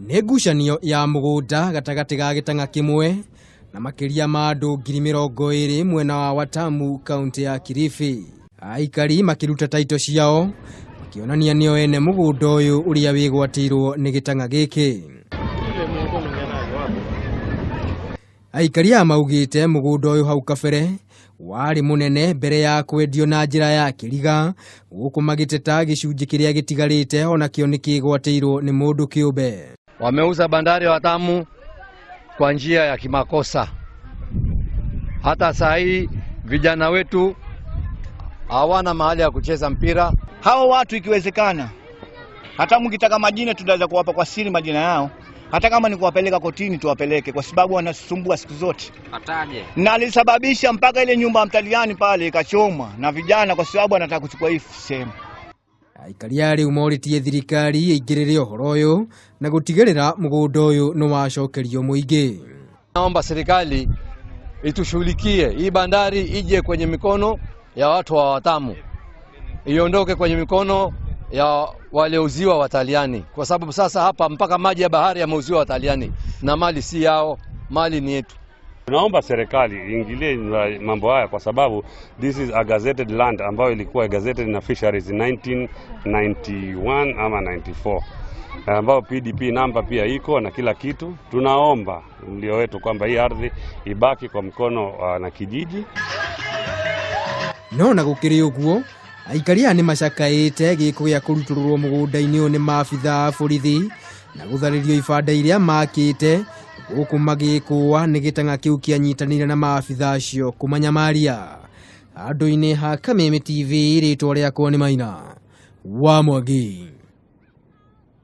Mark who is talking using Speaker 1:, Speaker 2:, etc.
Speaker 1: Nĩ ngucanio ya mũgũnda gatagati ga gĩtang'a kĩmwe na makĩria ma andũ 20,000 mwena wa Watamu kaunti ya Kilifi. Aikari makiruta taito ciao makĩonania nĩo ene mũgũnda ũyũ ũrĩa wĩgwatĩirwo nĩ gĩtang'a gĩkĩ. Aikari maugĩte mũgũnda ũyũ hau kabere warĩ mũnene mbere ya kwendio na njĩra ya kĩriga, gũkũ magĩteta gĩcunjĩ kĩrĩa gĩtigarĩte onakĩo nĩ kĩgwatĩirwo nĩ mũndũ kĩũmbe.
Speaker 2: Wameuza bandari ya Watamu kwa njia ya kimakosa. Hata saa hii vijana wetu hawana mahali ya kucheza mpira.
Speaker 3: Hao watu ikiwezekana, hata mkitaka majina tunaweza kuwapa kwa siri majina yao. Hata kama ni kuwapeleka kotini tuwapeleke, kwa sababu wanasumbua siku zote. Ataje. Na alisababisha mpaka ile nyumba mtaliani pale ikachomwa na vijana kwa sababu anataka kuchukua hii sehemu.
Speaker 1: Aikari rĩu moritie thirikari ĩingĩrĩre ũhoro ũyũ na gũtigĩrĩra mũgũnda ũyũ nĩ wacokerio mũingĩ.
Speaker 2: Naomba serikali itushughulikie hii bandari ije kwenye mikono ya watu wa Watamu. Iondoke kwenye mikono ya waliouziwa Wataliani, kwa sababu sasa hapa mpaka maji ya bahari yameuziwa Wataliani na mali si yao, mali ni yetu.
Speaker 4: Tunaomba serikali iingilie mambo haya kwa sababu this is a gazetted land ambayo ilikuwa gazetted na fisheries 1991 ama 94, ambao PDP namba pia iko na kila kitu. Tunaomba ndio wetu kwamba hii ardhi ibaki kwa mkono na kijiji.
Speaker 1: No na gũkĩrĩ ũguo, aikari nĩ macakaĩte gĩko gĩa kũrutũrũrwo mũgũnda-inĩ ũyũ nĩ maabitha a borithi na gũtharĩrio ibanda iria makĩte, gũkũ magĩkũa nĩ gĩtang'a kĩu kĩanyitanĩire na maabitha acio kũmanyamaria. Handũ-inĩ ha Kameme TV, rĩtwa rĩakwa nĩ Maina wa Mwangi.